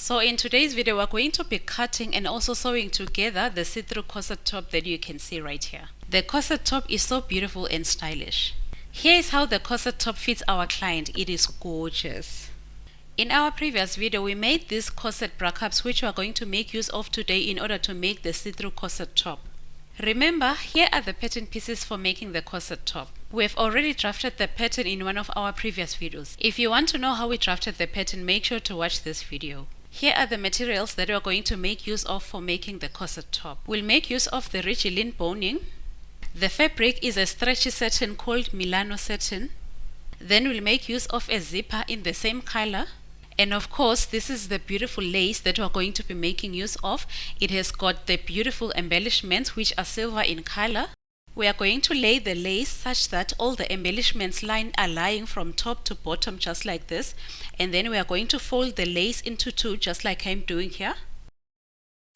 So in today's video, we're going to be cutting and also sewing together the see-through corset top that you can see right here. The corset top is so beautiful and stylish. Here is how the corset top fits our client. It is gorgeous. In our previous video, we made these corset bra cups which we are going to make use of today in order to make the see-through corset top. Remember, here are the pattern pieces for making the corset top. We have already drafted the pattern in one of our previous videos. If you want to know how we drafted the pattern, make sure to watch this video. Here are the materials that we are going to make use of for making the corset top. We'll make use of the rigid boning. The fabric is a stretchy satin called Milano satin. Then we'll make use of a zipper in the same color. And of course, this is the beautiful lace that we are going to be making use of. It has got the beautiful embellishments which are silver in color. We are going to lay the lace such that all the embellishments are lying from top to bottom just like this. And then we are going to fold the lace into two just like I'm doing here.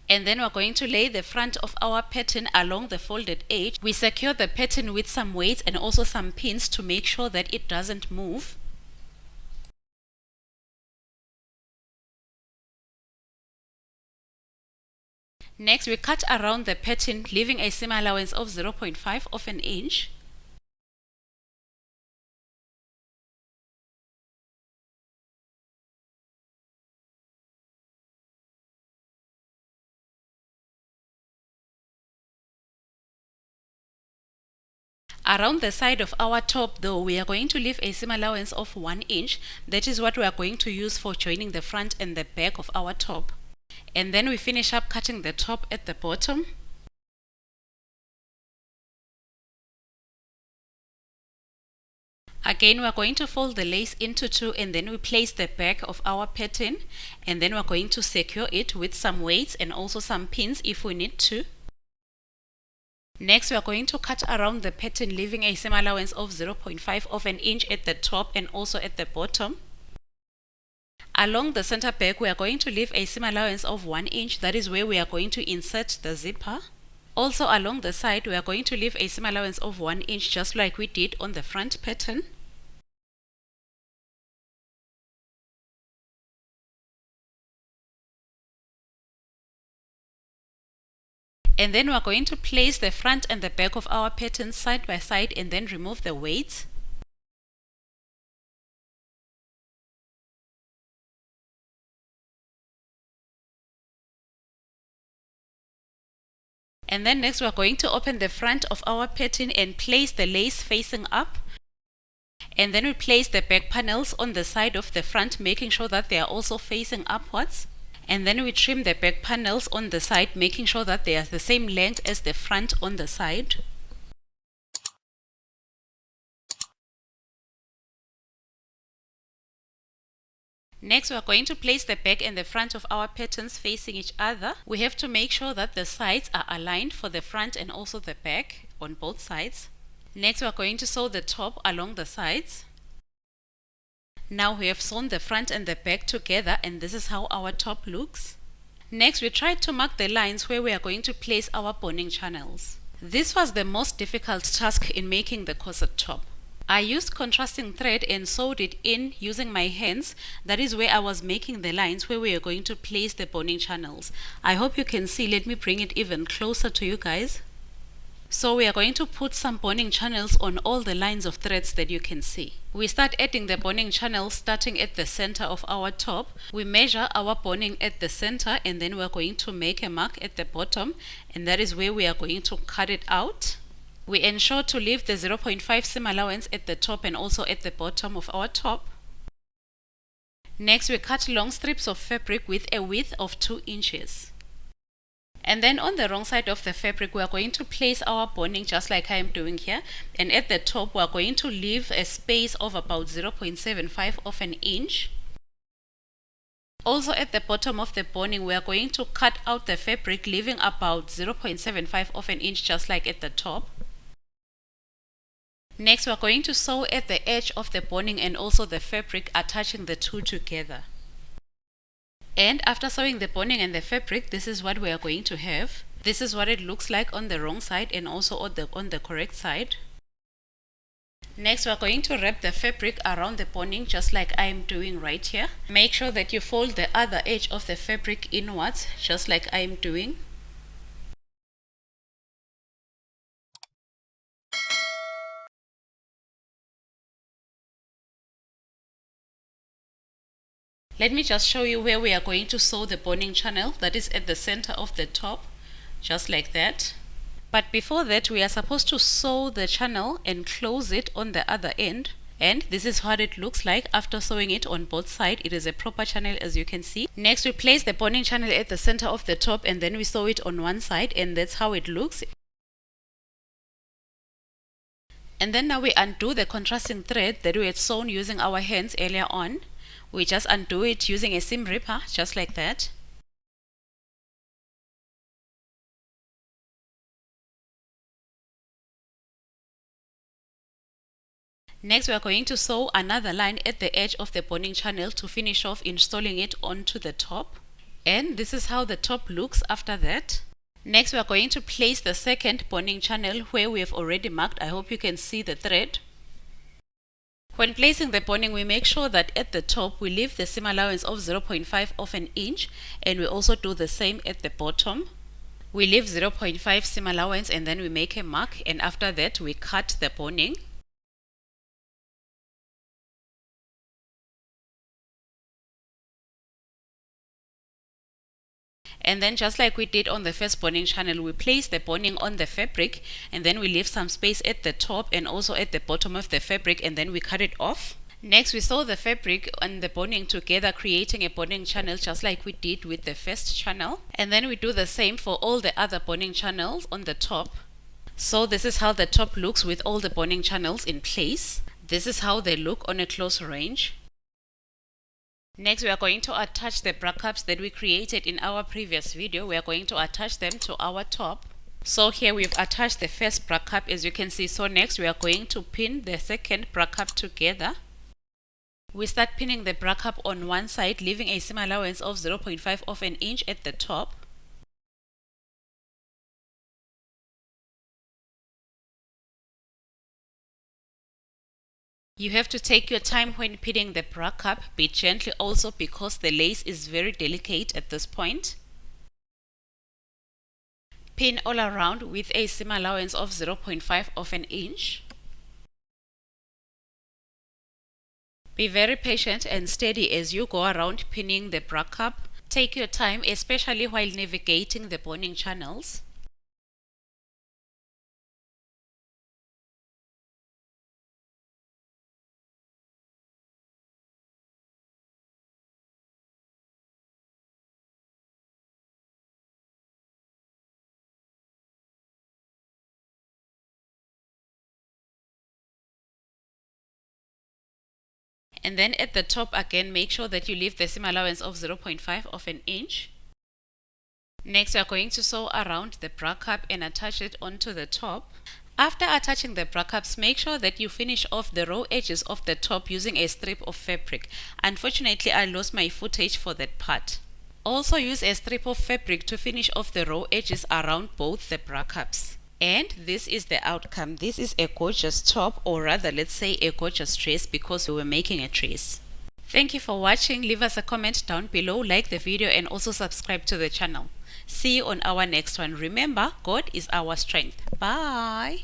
And then we're going to lay the front of our pattern along the folded edge. We secure the pattern with some weights and also some pins to make sure that it doesn't move. Next, we cut around the pattern, leaving a seam allowance of 0.5 of an inch. Around the side of our top though, we are going to leave a seam allowance of 1 inch. That is what we are going to use for joining the front and the back of our top. And then we finish up cutting the top at the bottom. Again, we are going to fold the lace into two and then we place the back of our pattern, and then we are going to secure it with some weights and also some pins if we need to. Next, we are going to cut around the pattern, leaving a seam allowance of 0.5 of an inch at the top and also at the bottom. Along the center back, we are going to leave a seam allowance of 1 inch. That is where we are going to insert the zipper. Also along the side, we are going to leave a seam allowance of 1 inch just like we did on the front pattern. And then we are going to place the front and the back of our pattern side by side and then remove the weights. And then next we are going to open the front of our pattern and place the lace facing up. And then we place the back panels on the side of the front, making sure that they are also facing upwards. And then we trim the back panels on the side, making sure that they are the same length as the front on the side. Next, we are going to place the back and the front of our patterns facing each other. We have to make sure that the sides are aligned for the front and also the back on both sides. Next, we are going to sew the top along the sides. Now we have sewn the front and the back together, and this is how our top looks. Next, we tried to mark the lines where we are going to place our boning channels. This was the most difficult task in making the corset top. I used contrasting thread and sewed it in using my hands. That is where I was making the lines where we are going to place the boning channels. I hope you can see. Let me bring it even closer to you guys. So we are going to put some boning channels on all the lines of threads that you can see. We start adding the boning channels starting at the center of our top. We measure our boning at the center and then we are going to make a mark at the bottom, and that is where we are going to cut it out. We ensure to leave the 0.5 seam allowance at the top and also at the bottom of our top. Next, we cut long strips of fabric with a width of 2 inches. And then on the wrong side of the fabric, we are going to place our boning just like I am doing here. And at the top, we are going to leave a space of about 0.75 of an inch. Also at the bottom of the boning, we are going to cut out the fabric, leaving about 0.75 of an inch just like at the top. Next, we are going to sew at the edge of the boning and also the fabric, attaching the two together. And after sewing the boning and the fabric, this is what we are going to have. This is what it looks like on the wrong side and also on the correct side. Next, we are going to wrap the fabric around the boning just like I am doing right here. Make sure that you fold the other edge of the fabric inwards just like I am doing. Let me just show you where we are going to sew the boning channel, that is at the center of the top, just like that. But before that, we are supposed to sew the channel and close it on the other end. And this is what it looks like after sewing it on both sides. It is a proper channel, as you can see. Next, we place the boning channel at the center of the top and then we sew it on one side, and that's how it looks. And then now we undo the contrasting thread that we had sewn using our hands earlier on. We just undo it using a seam ripper, just like that. Next, we are going to sew another line at the edge of the boning channel to finish off installing it onto the top. And this is how the top looks after that. Next, we are going to place the second boning channel where we have already marked. I hope you can see the thread. When placing the boning, we make sure that at the top we leave the seam allowance of 0.5 of an inch, and we also do the same at the bottom. We leave 0.5 seam allowance and then we make a mark, and after that we cut the boning. And then just like we did on the first boning channel, we place the boning on the fabric and then we leave some space at the top and also at the bottom of the fabric, and then we cut it off. Next, we sew the fabric and the boning together, creating a boning channel just like we did with the first channel. And then we do the same for all the other boning channels on the top. So this is how the top looks with all the boning channels in place. This is how they look on a close range. Next, we are going to attach the bra cups that we created in our previous video. We are going to attach them to our top. So here we've attached the first bra cup, as you can see. So next we are going to pin the second bra cup together. We start pinning the bra cup on one side, leaving a seam allowance of 0.5 of an inch at the top. You have to take your time when pinning the bra cup, be gentle also because the lace is very delicate at this point. Pin all around with a seam allowance of 0.5 of an inch. Be very patient and steady as you go around pinning the bra cup. Take your time, especially while navigating the boning channels. And then at the top again, make sure that you leave the seam allowance of 0.5 of an inch. Next, we are going to sew around the bra cup and attach it onto the top. After attaching the bra cups, make sure that you finish off the raw edges of the top using a strip of fabric. Unfortunately, I lost my footage for that part. Also use a strip of fabric to finish off the raw edges around both the bra cups. And this is the outcome. This is a gorgeous top, or rather let's say a gorgeous dress, because we were making a dress. Thank you for watching. Leave us a comment down below, like the video, and also subscribe to the channel. See you on our next one. Remember, God is our strength. Bye.